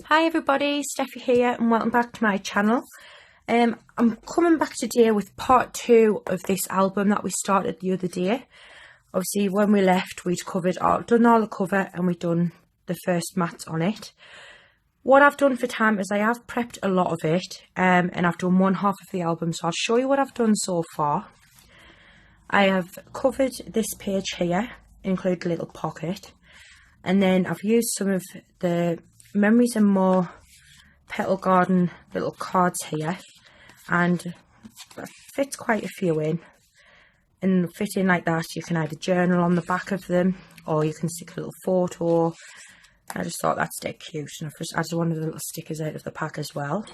Hi everybody, Steffi here and welcome back to my channel. I'm coming back today with part 2 of this album that we started the other day. Obviously when we left we'd done all the cover and we'd done the first mats on it. What I've done for time is I have prepped a lot of it and I've done one half of the album, so I'll show you what I've done so far. I have covered this page here, include a little pocket, and then I've used some of the Memories and More Petal Garden little cards here, and that fits quite a few in. And fit in like that, you can either journal on the back of them or you can stick a little photo. I just thought that's dead cute, and I've just added one of the little stickers out of the pack as well.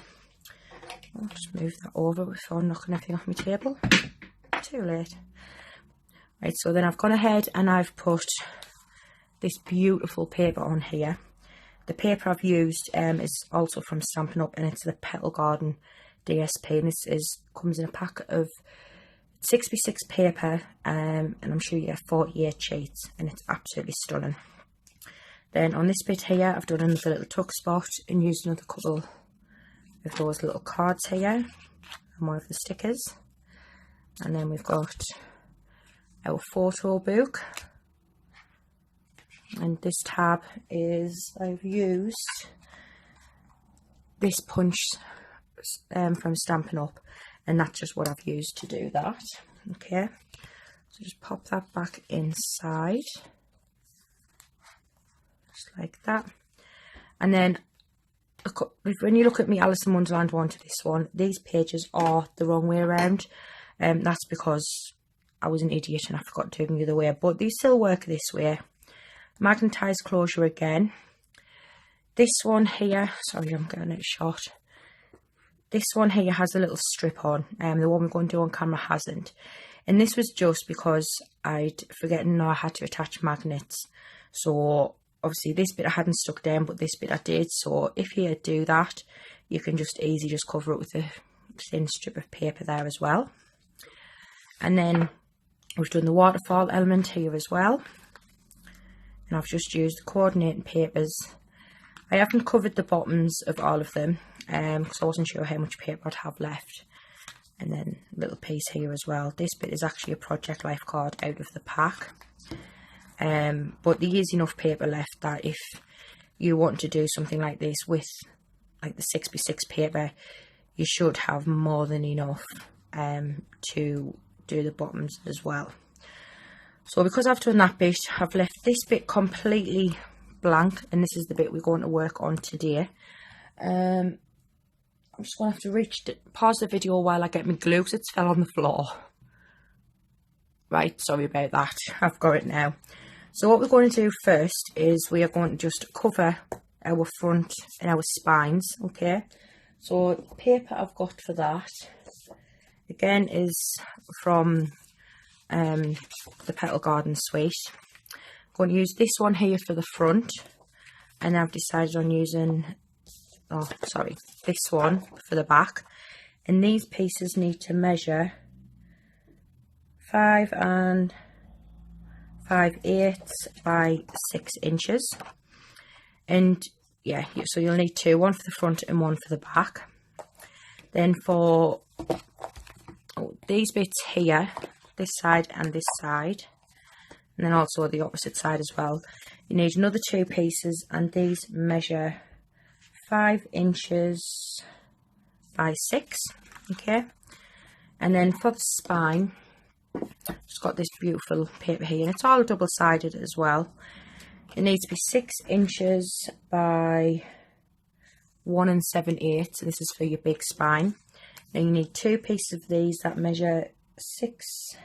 I'll just move that over before knocking everything off my table. Too late. Right, so then I've gone ahead and I've put this beautiful paper on here. The paper I've used is also from Stampin' Up, and it's the Petal Garden DSP, and this comes in a pack of 6x6 paper, and I'm sure you get 48 sheets, and it's absolutely stunning. Then on this bit here I've done another little tuck spot and used another couple of those little cards here and one of the stickers. And then we've got our photo book. And this tab is, I've used this punch from Stampin' Up, and that's just what I've used to do that. Okay, so just pop that back inside, just like that. And then when you look at me Alice in Wonderland one to this one, these pages are the wrong way around. That's because I was an idiot and I forgot to do them the other way, but these still work this way. Magnetized closure again. This one here, sorry I'm getting it short. This one here has a little strip on, the one we're going to do on camera hasn't. And this was just because I'd forgotten I had to attach magnets. So obviously this bit I hadn't stuck down, but this bit I did. So if you do that, you can just easily cover it with a thin strip of paper there as well. And then we've done the waterfall element here as well. And I've just used the coordinating papers. I haven't covered the bottoms of all of them because I wasn't sure how much paper I'd have left. And then a little piece here as well. This bit is actually a Project Life card out of the pack. But there is enough paper left that if you want to do something like this with like the 6x6 paper, you should have more than enough to do the bottoms as well. So because I've done that bit, I've left this bit completely blank, and this is the bit we're going to work on today. I'm just going to have to pause the video while I get my glue because it's fell on the floor. Right, sorry about that, I've got it now. So what we're going to do first is we are going to just cover our front and our spines, okay? So the paper I've got for that, again, is from the Petal Garden suite. I'm going to use this one here for the front, and I've decided on using this one for the back. And these pieces need to measure 5 5/8 by 6 inches. And yeah, so you'll need two, one for the front and one for the back. Then for these bits here, this side and this side, and then also the opposite side as well, you need another two pieces, and these measure 5 inches by 6. Okay, and then for the spine, just got this beautiful paper here, and it's all double-sided as well. It needs to be 6 inches by 1 7/8, so this is for your big spine. Then you need two pieces of these that measure 6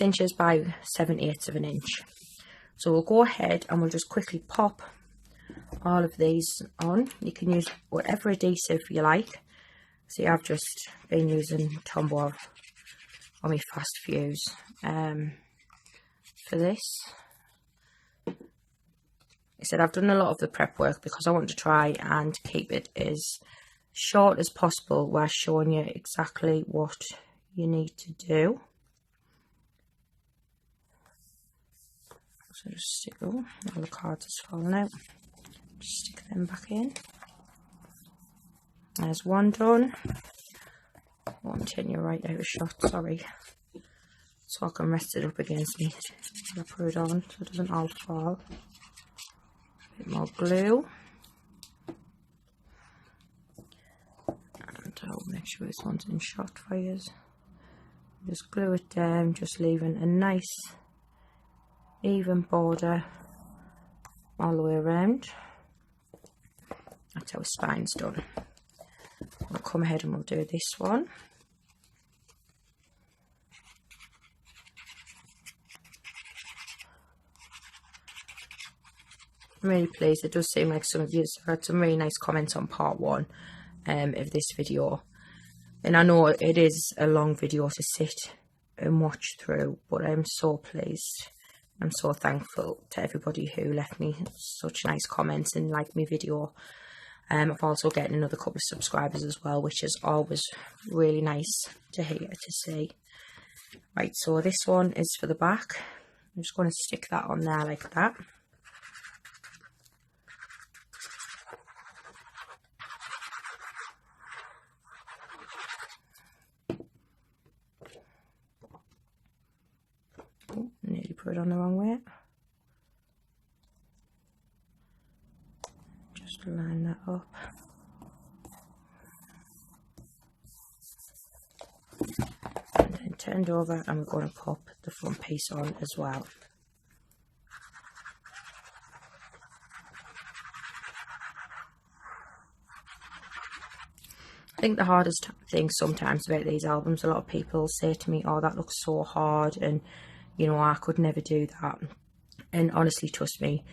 inches by 7/8 of an inch. So we'll go ahead and we'll just quickly pop all of these on. You can use whatever adhesive you like. See, I've just been using Tombow on my fast fuse for this. I said I've done a lot of the prep work because I want to try and keep it as short as possible while showing you exactly what you need to do. So just stick, all the cards has fallen out. Just stick them back in. There's one done. Won't turn you right out of shot, sorry. So I can rest it up against me. I put it on so it doesn't all fall. A bit more glue. And I'll make sure this one's in shot for you. Just glue it down, just leaving a nice even border all the way around. That's how a spine's done. We'll come ahead and we'll do this one. I'm really pleased. It does seem like some of you had some really nice comments on part one of this video. And I know it is a long video to sit and watch through, but I'm so pleased. I'm so thankful to everybody who left me such nice comments and liked my video. I've also getting another couple of subscribers as well, which is always really nice to hear, to see. Right, so this one is for the back. I'm just going to stick that on there like that. Oh, nearly put it on the wrong way. Just line that up. And then turned over, and we're going to pop the front piece on as well. I think the hardest thing sometimes about these albums, a lot of people say to me, oh, that looks so hard, and you know, I could never do that. And honestly, trust me,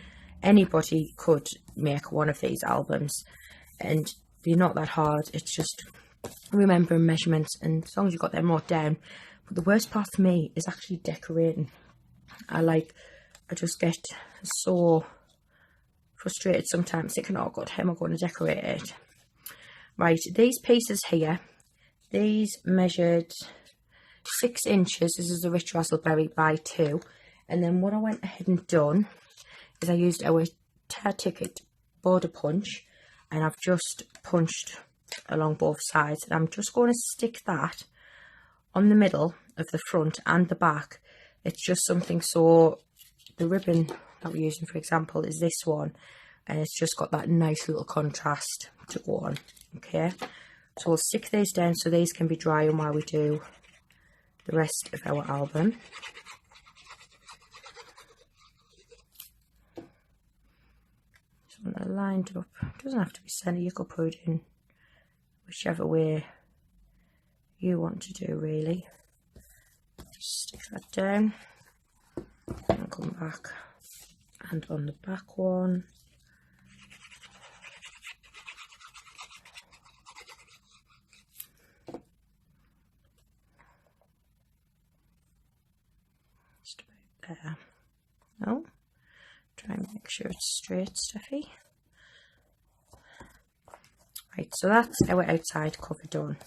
anybody could make one of these albums, and they're not that hard. It's just remembering measurements, and as long as you've got them wrote down. But the worst part for me is actually decorating. I just get so frustrated sometimes thinking, oh god, how am I going to decorate it? Right, these pieces here, these measured 6 inches. This is a rich raspberry by 2. And then what I went ahead and done is I used our tear ticket border punch, and I've just punched along both sides, and I'm just going to stick that on the middle of the front and the back. It's just something, so the ribbon that we're using, for example, is this one, and it's just got that nice little contrast to go on. Okay, so we'll stick these down so these can be drying while we do the rest of our album. So when they're lined up, it doesn't have to be centre, you could put it in whichever way you want to do, really. Just stick that down and come back, and on the back one, just about there. No, try and make sure it's straight, Steffi. Right, so that's our outside cover done.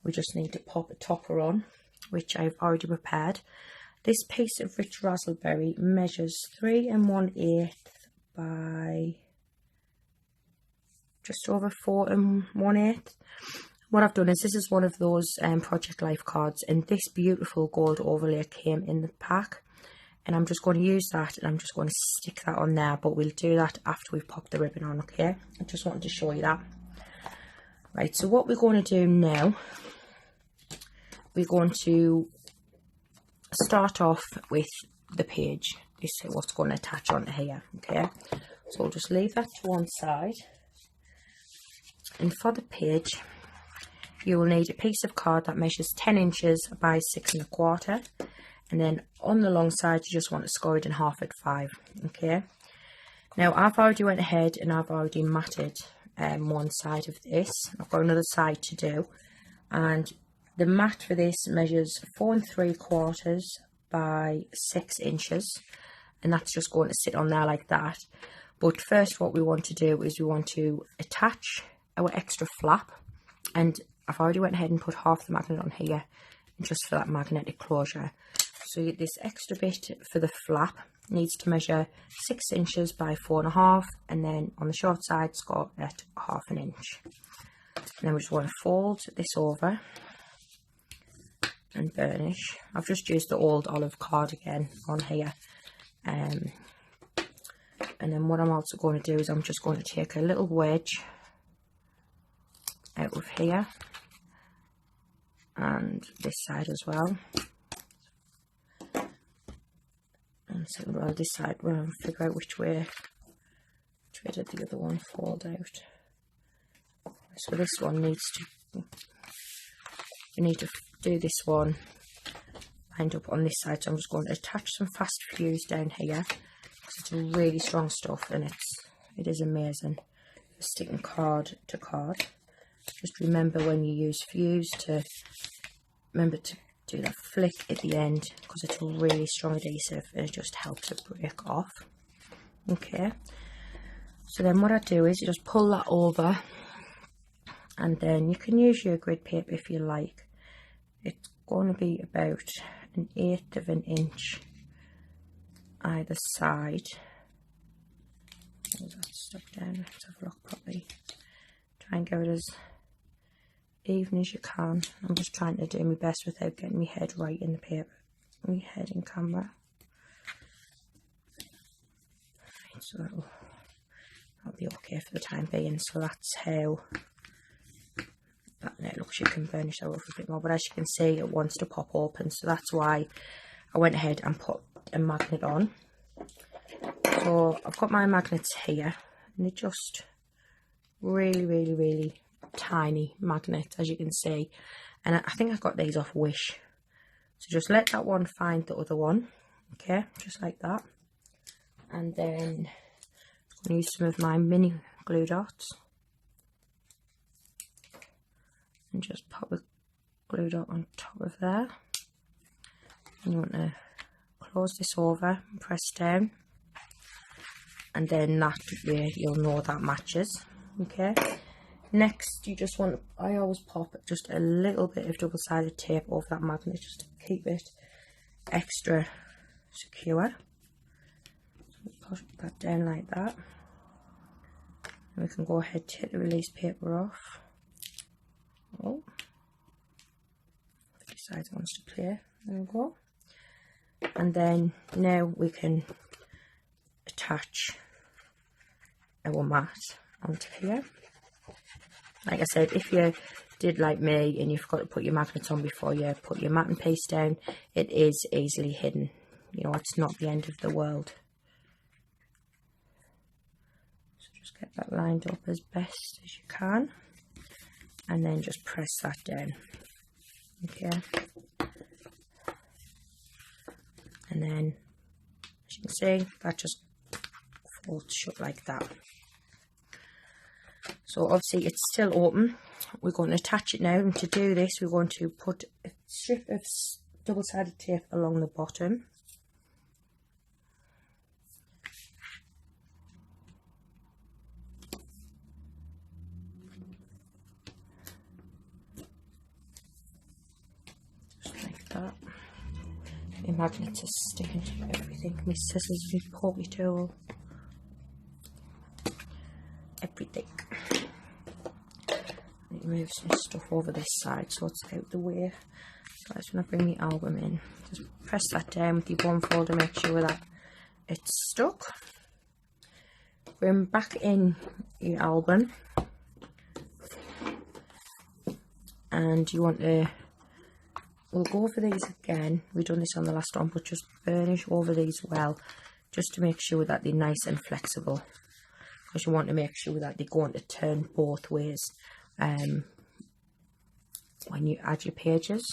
We just need to pop a topper on, which I've already prepared. This piece of rich raspberry measures 3 1/8 by just over 4 1/8. What I've done is, this is one of those Project Life cards, and this beautiful gold overlay came in the pack, and I'm just going to use that, and I'm just going to stick that on there, but we'll do that after we've popped the ribbon on. Okay, I just wanted to show you that. Right, so what we're going to do now, we're going to start off with the page. This is what's going to attach onto here. Okay, so we'll just leave that to one side, and for the page you will need a piece of card that measures 10 inches by 6 1/4, and then on the long side you just want to score it in half at 5. Okay, now I've already went ahead and I've already matted one side of this. I've got another side to do, and the mat for this measures 4 3/4 by 6 inches, and that's just going to sit on there like that. But first, what we want to do is we want to attach our extra flap, and I've already went ahead and put half the magnet on here just for that magnetic closure. So you get this extra bit for the flap, needs to measure 6 inches by 4.5, and then on the short side it's got at 1/2 inch. And then we just want to fold this over and burnish. I've just used the old olive card again on here. And then what I'm also going to do is I'm just going to take a little wedge out of here and this side as well. And so well, this side, we'll figure out which way did the other one fold out. So this one needs to, we need to do this one lined up on this side. So I'm just going to attach some fast fuse down here, because it's really strong stuff and it is amazing for sticking card to card. Just remember when you use fuse to remember to do that flick at the end, because it's a really strong adhesive and it just helps it break off. Okay, so then what I do is you just pull that over, and then you can use your grid paper if you like. It's going to be about 1/8 of an inch either side. That stuck down. Let's have a look properly. Try and get it as even as you can. I'm just trying to do my best without getting my head right in the paper, my head in camera. Right, so that'll be okay for the time being. So that's how that looks. You can burnish that over a bit more, but as you can see, it wants to pop open, so that's why I went ahead and put a magnet on. So I've got my magnets here, and they're just really tiny magnets, as you can see, and I think I got these off Wish. So just let that one find the other one, okay, just like that. And then I'm going to use some of my mini glue dots and just pop a glue dot on top of there. And you want to close this over and press down, and then that way you'll know that matches. Okay, next you just want, I always pop just a little bit of double-sided tape over that magnet just to keep it extra secure. So push that down like that, and we can go ahead, take the release paper off. Oh, the side wants to clear. There we go. And then now we can attach our mat onto here. Like I said, if you did like me and you forgot to put your magnets on before you put your matting piece down, it is easily hidden. You know, it's not the end of the world. So just get that lined up as best as you can, and then just press that down. Okay, and then as you can see, that just folds shut like that. So obviously it's still open. We're going to attach it now, and to do this we're going to put a strip of double-sided tape along the bottom. Just like that. My magnets are sticking to everything. My scissors, my pokey tool, everything. Move some stuff over this side so it's out the way. So I just want to bring the album in. Just press that down with your one folder, make sure that it's stuck. Bring back in your album, and you want to, we'll go over these again. We've done this on the last one, but just burnish over these well, just to make sure that they're nice and flexible, because you want to make sure that they're going to turn both ways when you add your pages.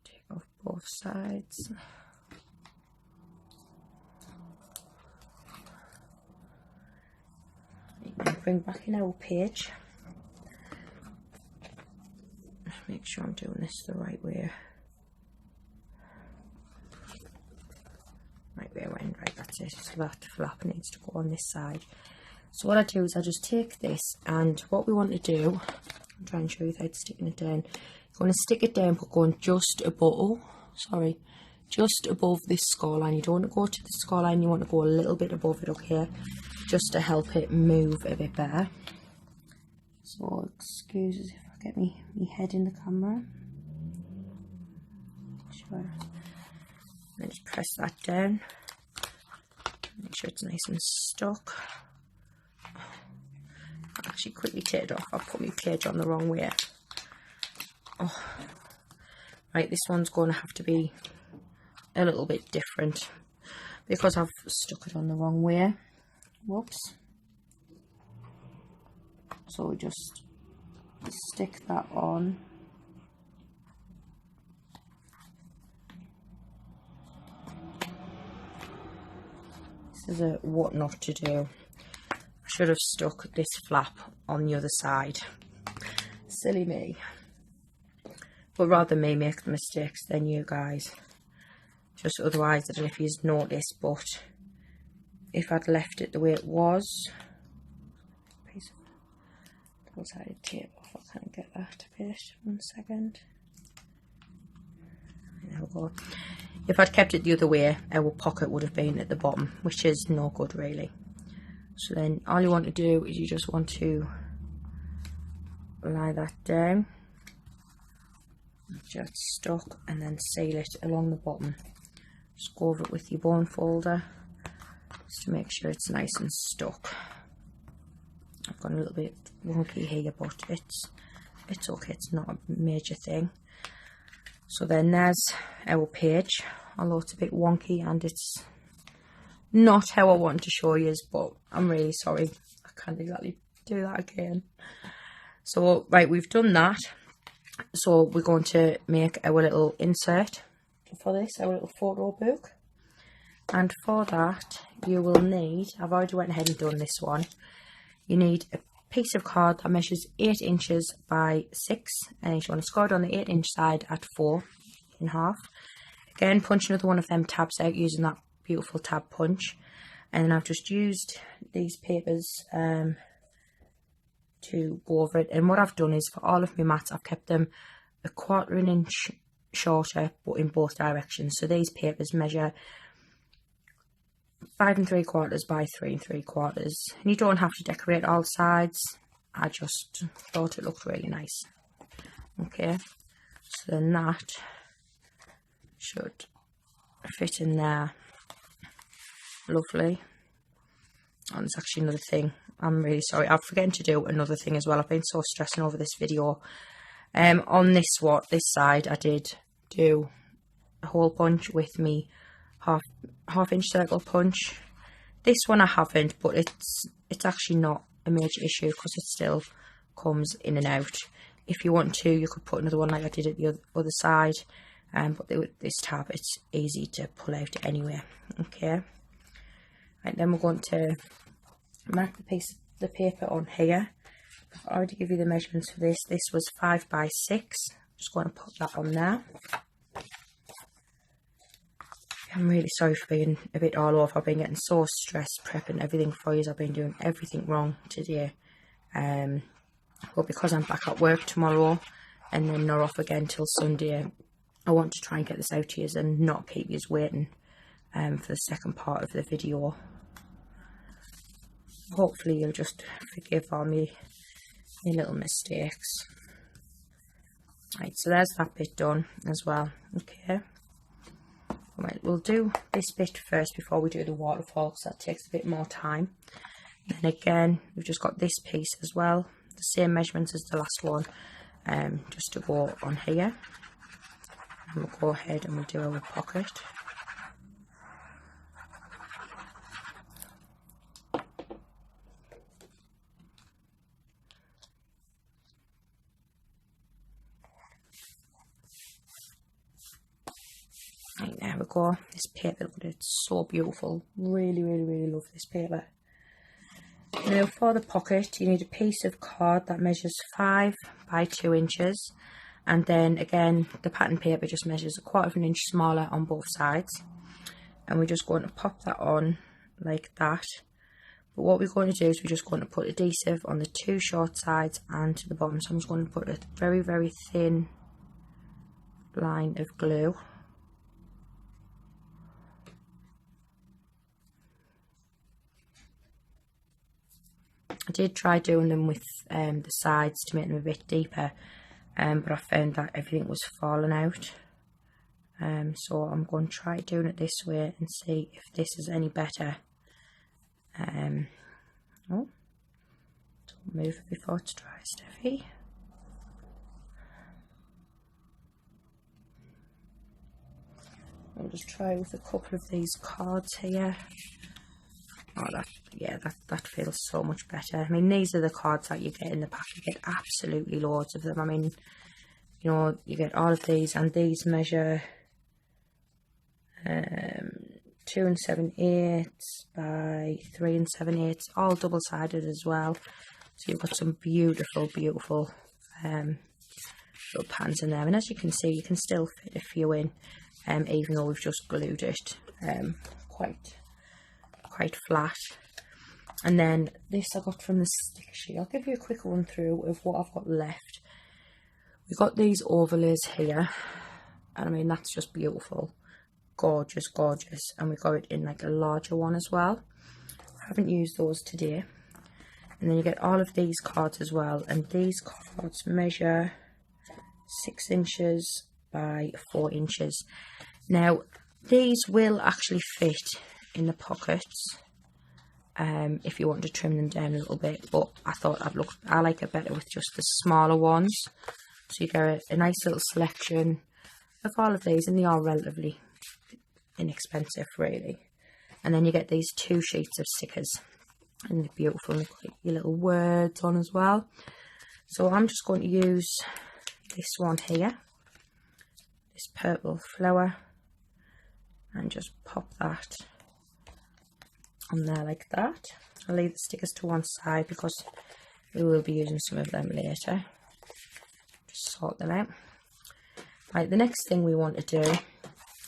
Take off both sides. Bring back in our page. Make sure I'm doing this the right way. Right way around, right, that's it. So that flap needs to go on this side. So what I do is I just take this, and what we want to do, I'll try and show you without sticking it down. You want to stick it down, but going just above, just above this score line. You don't want to go to the score line, you want to go a little bit above it, okay, just to help it move a bit better. So excuses if I get me head in the camera. Sure. And just press that down. Make sure it's nice and stuck. I'll actually quickly take it off. I've put my page on the wrong way. Oh. Right, this one's going to have to be a little bit different because I've stuck it on the wrong way. Whoops. So we just stick that on. This is a what not to do. I should have stuck this flap on the other side. Silly me. But rather me make the mistakes than you guys. Just otherwise, I don't know if you've noticed, but if I'd left it the way it was, piece of double-sided tape off, I can't get that bit. 1 second. There we go. If I'd kept it the other way, our pocket would have been at the bottom, which is no good really. So then all you want to do is you just want to lie that down, just stuck, and then seal it along the bottom. Just go over it with your bone folder just to make sure it's nice and stuck. I've got a little bit wonky here, but it's okay, it's not a major thing. So then there's our page, although it's a bit wonky and it's not how I wanted to show you, but I'm really sorry, I can't exactly do that again. So right, we've done that. So we're going to make our little insert for this, our little photo book. And for that you will need, I've already went ahead and done this one, you need a piece of card that measures 8 inches by 6, and you want to score it on the 8-inch side at 4.5. Again, punch another one of them tabs out using that beautiful tab punch. And then I've just used these papers to go over it. And what I've done is for all of my mats, I've kept them a 1/4 inch shorter, but in both directions. So these papers measure 5 3/4 by 3 3/4. And you don't have to decorate all sides. I just thought it looked really nice. Okay, so then that should fit in there. Lovely. And there's actually another thing. I'm really sorry, I'm forgetting to do another thing as well. I've been so stressing over this video. On this side I did do a hole punch with me half inch circle punch. This one I haven't, but it's actually not a major issue because it still comes in and out. If you want to, you could put another one like I did at the other side, but with this tab it's easy to pull out anyway. Okay, right, then we're going to mark the paper on here. I've already given you the measurements for this. This was 5 by 6. Just going to put that on there. I'm really sorry for being a bit all over. I've been getting so stressed prepping everything for you. I've been doing everything wrong today. But because I'm back at work tomorrow and then not off again till Sunday, I want to try and get this out to you and not keep you waiting for the second part of the video. Hopefully you'll just forgive all my little mistakes. Right, so there's that bit done as well. Okay. Right, we'll do this bit first before we do the waterfall because that takes a bit more time. Then again, we've just got this piece as well, the same measurements as the last one, just to go on here. And we'll go ahead and we'll do our pocket. Right, there we go. This paper, it's so beautiful. Really, really, really love this paper. Now for the pocket, you need a piece of card that measures 5 by 2 inches. And then again, the pattern paper just measures 1/4 inch smaller on both sides. And we're just going to pop that on like that. But what we're going to do is we're just going to put adhesive on the 2 short sides and to the bottom. So I'm just going to put a very, very thin line of glue. did try doing them with the sides to make them a bit deeper, but I found that everything was falling out. So I'm going to try doing it this way and see if this is any better. Oh, don't move it before it's dry, Steffi. I'll just try with a couple of these cards here. Oh, that feels so much better. I mean, these are the cards that you get in the pack. You get absolutely loads of them. I mean, you know, you get all of these, and these measure 2 7/8 by 3 7/8, all double-sided as well. So you've got some beautiful little pans in there. And as you can see, you can still fit a few in, even though we've just glued it quite flat. And then this I got from the sticker sheet. I'll give you a quick run through of what I've got left. We've got these overlays here, and I mean, that's just beautiful. Gorgeous, gorgeous. And we got it in like a larger one as well. I haven't used those today. And then you get all of these cards as well, and these cards measure 6 inches by 4 inches. Now these will actually fit in the pockets if you want to trim them down a little bit, but I thought I like it better with just the smaller ones. So you get a nice little selection of all of these, and they are relatively inexpensive really. And then you get these 2 sheets of stickers, and they're beautiful, and they've got your little words on as well. So I'm just going to use this one here, this purple flower, and just pop that on there like that. I'll leave the stickers to one side because we will be using some of them later. Just sort them out. Right, the next thing we want to do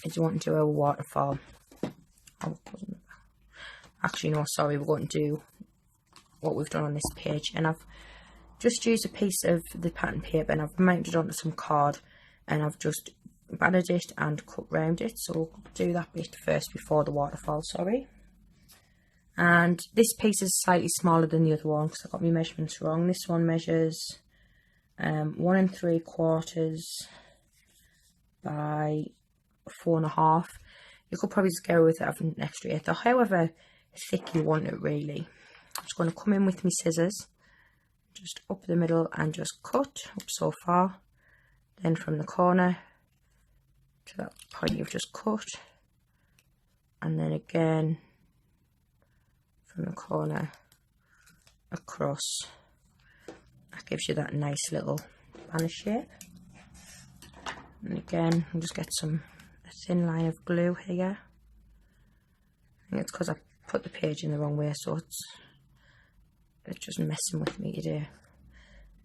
is we want to do a waterfall. Oh, actually no, sorry, we're going to do what we've done on this page, and I've just used a piece of the pattern paper and I've mounted it onto some card, and I've just battered it and cut round it. So we'll do that bit first before the waterfall, sorry. And this piece is slightly smaller than the other one because I got my measurements wrong. This one measures 1 3/4 by 4.5. You could probably just go with it having an extra 1/8, or however thick you want it really. I'm just going to come in with my scissors, just up the middle, and just cut up so far. Then from the corner to that point you've just cut, and then again from the corner across. That gives you that nice little banner shape. And again, I'll just get a thin line of glue here. I think it's because I put the page in the wrong way, so it's just messing with me today.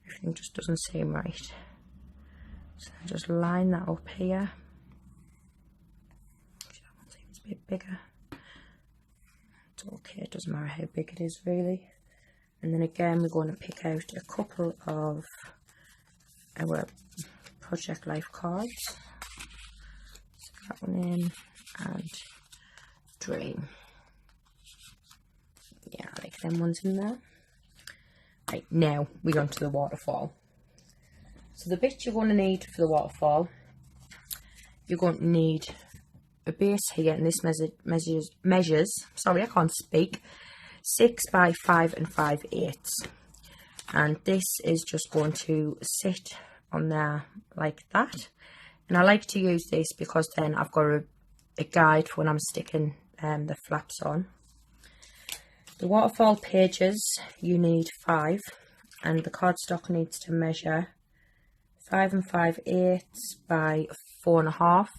Everything just doesn't seem right. So I'll just line that up here. That one seems a bit bigger. It's okay, it doesn't matter how big it is really. And then again, we're going to pick out a couple of our Project Life cards. Stick that one in, and Dream. Yeah, I like them ones in there. Right, now we're on to the waterfall. So the bit you're going to need for the waterfall, you're going to need a base here, and this measures, sorry, I can't speak, 6 by 5 5/8. And this is just going to sit on there like that. And I like to use this because then I've got a guide for when I'm sticking the flaps on. The waterfall pages, you need 5, and the cardstock needs to measure 5 5/8 by 4.5.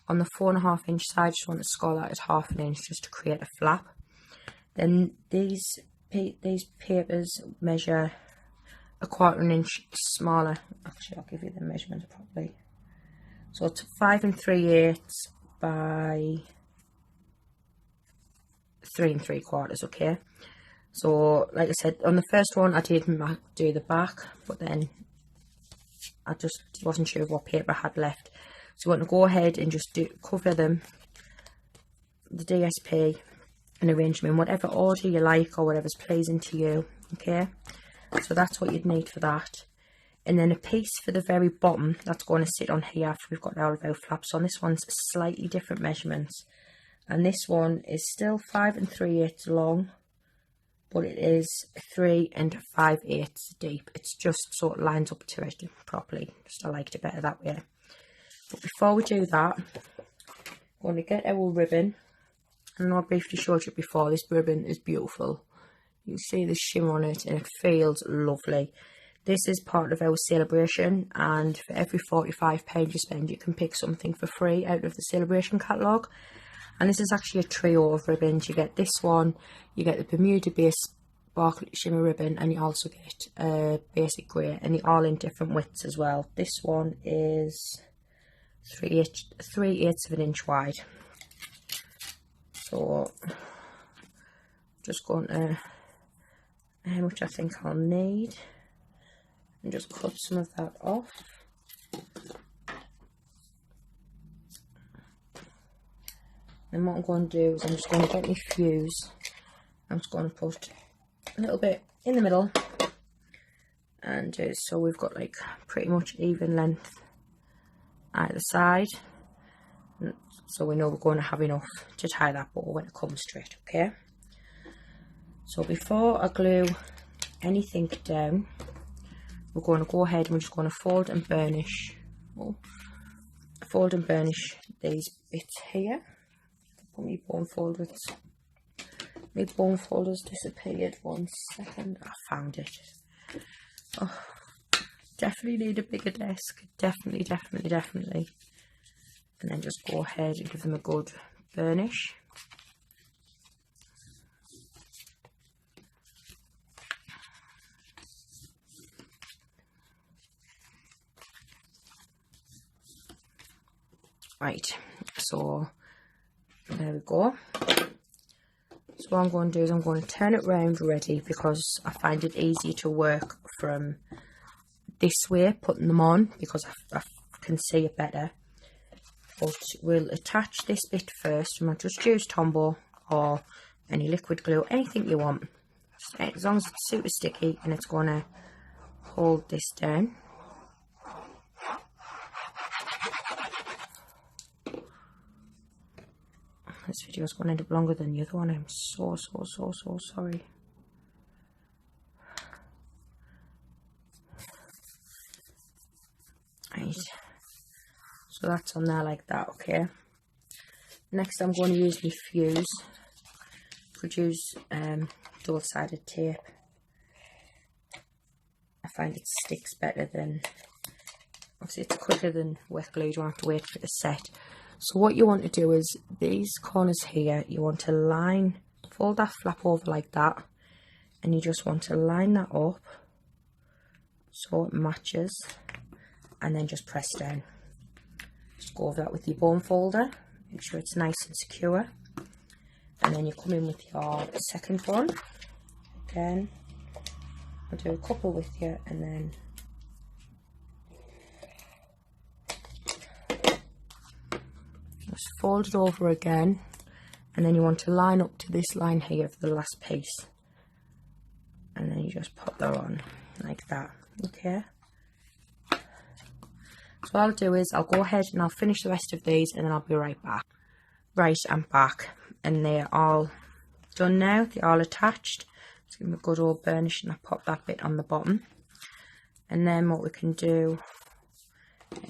On the 4.5 inch side, just want to score that at 1/2 inch just to create a flap. Then these papers measure 1/4 inch smaller. Actually, I'll give you the measurement properly. So it's 5 3/8 by 3 3/4. Okay. So, like I said, on the first one I didn't do the back, but then I just wasn't sure what paper I had left. So you want to go ahead and just cover them, the DSP, and arrange them in whatever order you like or whatever's pleasing to you. okay? So that's what you'd need for that. And then a piece for the very bottom that's going to sit on here after we've got all of our flaps on. This one's slightly different measurements, and this one is still 5 3/8 long, but it is 3 5/8 deep. It's just so it lines up to it properly. Just I liked it better that way. But before we do that, we're going to get our ribbon. I know I briefly showed you before, this ribbon is beautiful. You see the shimmer on it and it feels lovely. This is part of our celebration, and for every £45 you spend you can pick something for free out of the celebration catalogue. And this is actually a trio of ribbons. You get this one, you get the Bermuda base sparkly shimmer ribbon, and you also get a basic grey, and they're all in different widths as well. This one is 3/8 of an inch wide. So just going to how much I think I'll need, and just cut some of that off. And what I'm going to do is I'm just going to get my fuse. I'm just going to put a little bit in the middle, and so we've got like pretty much even length either side, so we know we're going to have enough to tie that bow when it comes to it, okay? So before I glue anything down, we're going to go ahead and we're just going to fold and burnish these bits here. Put my bone folders. My bone folders disappeared. 1 second. I found it. Oh, definitely need a bigger desk. Definitely. And then just go ahead and give them a good burnish. Right, so there we go. So what I'm going to do is I'm going to turn it round ready, because I find it easy to work from this way, putting them on, because I can see it better. But we'll attach this bit first, and I'll just use Tombow or any liquid glue, anything you want, as long as it's super sticky and it's going to hold this down. This video is going to end up longer than the other one. I'm so sorry. Right, so that's on there like that, okay? Next I'm going to use my fuse. Produce double-sided tape. I find it sticks better than, obviously it's quicker than wet glue, you don't have to wait for it to set. So what you want to do is these corners here, you want to fold that flap over like that, and you just want to line that up so it matches, and then just press down. Just go over that with your bone folder, make sure it's nice and secure, and then you come in with your second one. Again, I'll do a couple with you, and then just fold it over again, and then you want to line up to this line here for the last piece, and then you just put that on like that, okay? So what I'll do is I'll go ahead and I'll finish the rest of these, and then I'll be right back. Right, I'm back, and they're all done now. They're all attached. Just give them a good old burnish, and I pop that bit on the bottom. And then what we can do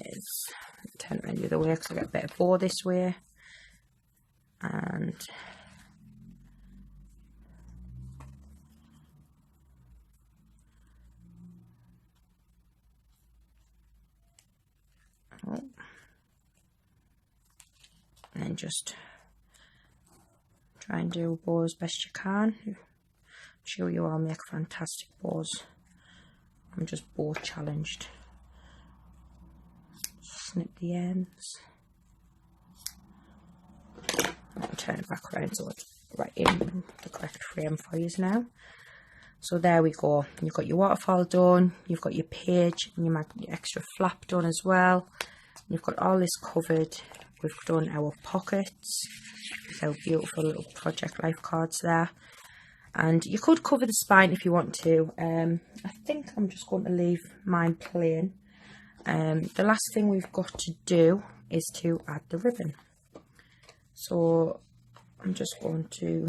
is turn it around the other way, because I get a better bow this way, and then just try and do a bow as best you can. I'm sure you all make fantastic bows. I'm just bow challenged. Snip the ends and turn it back around so it's right in the correct frame for you now. So there we go. You've got your waterfall done, you've got your page, and your extra flap done as well. You've got all this covered. We've done our pockets with our beautiful little Project Life cards there. And you could cover the spine if you want to. I think I'm just going to leave mine plain. The last thing we've got to do is to add the ribbon. So I'm just going to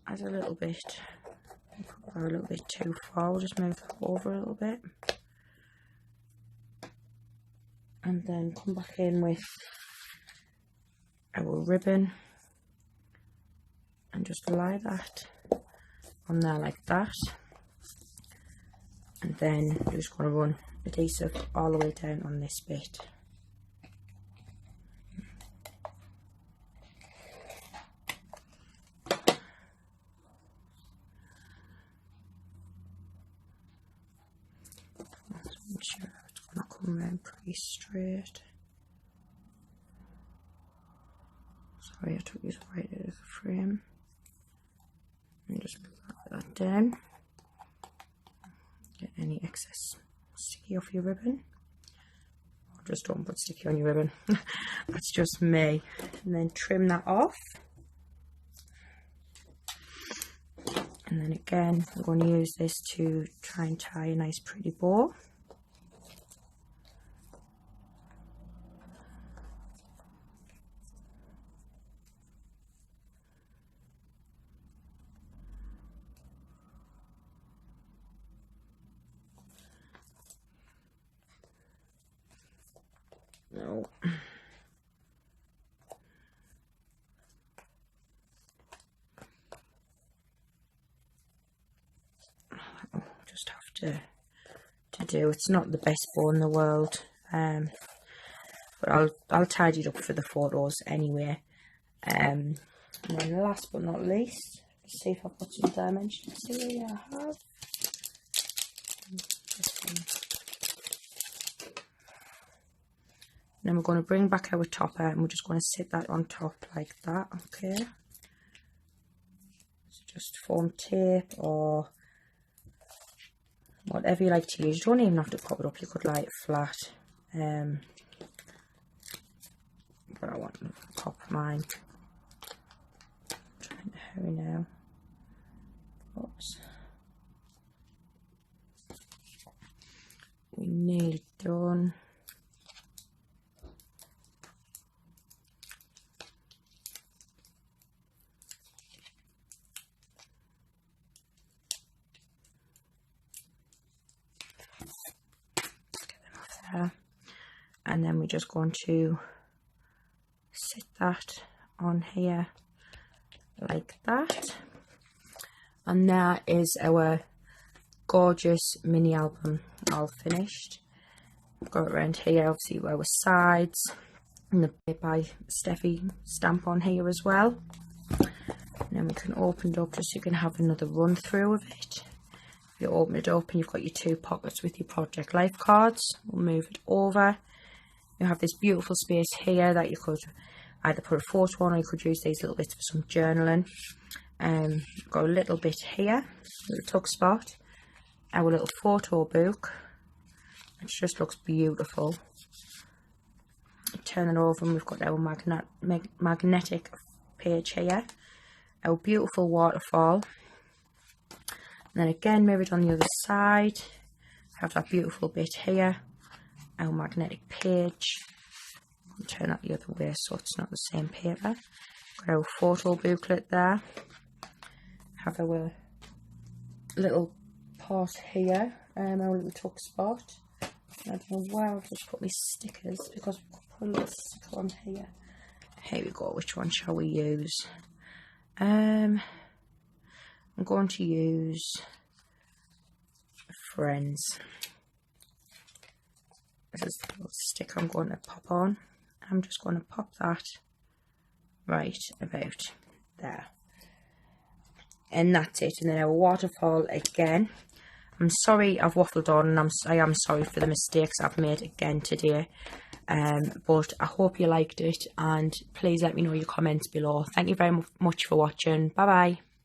add a little bit. Go a little bit too far. We'll just move that over a little bit. And then come back in with our ribbon and just lie that on there like that. And then we're just going to run adhesive all the way down on this bit. Make sure it's going to come around pretty straight. Sorry, I took this right out of the frame. And just put that down. Get any excess sticky off your ribbon. Or just don't put sticky on your ribbon. That's just me. And then trim that off. And then again, I'm going to use this to try and tie a nice pretty bow. No. Just have to do. It's not the best bow in the world, but I'll tidy it up for the photos anyway. And then last but not least, let's see if I've got some dimensions here. Yeah, I have. Then we're going to bring back our topper and we're just going to sit that on top like that, okay? So just foam tape or whatever you like to use. You don't even have to pop it up, you could lie it flat. But I want to pop mine. I'm trying to hurry now. Oops. We're nearly done. And then we're just going to sit that on here like that, and that is our gorgeous mini album all finished. I've got it around here, obviously our sides, and the Made by Steffi stamp on here as well. And then we can open it up just so you can have another run through of it. If you open it up and you've got your two pockets with your project life cards, we'll move it over. You have this beautiful space here that you could either put a photo on, or you could use these little bits for some journaling. Got a little bit here, a little tuck spot, our little photo book, which just looks beautiful. Turn it over and we've got our magnetic page here, our beautiful waterfall. And then again mirrored on the other side, have that beautiful bit here, our magnetic page. I'll turn that the other way so it's not the same paper. Got our photo booklet there. Have our little part here, our little tuck spot. I don't know where I've just put my stickers because we could put a little sticker on here. Here we go, which one shall we use? I'm going to use Friends. This is the little sticker I'm going to pop on. I'm just going to pop that right about there. And that's it. And then our waterfall again. I'm sorry I've waffled on, and I am sorry for the mistakes I've made again today. But I hope you liked it, and please let me know your comments below. Thank you very much for watching. Bye bye.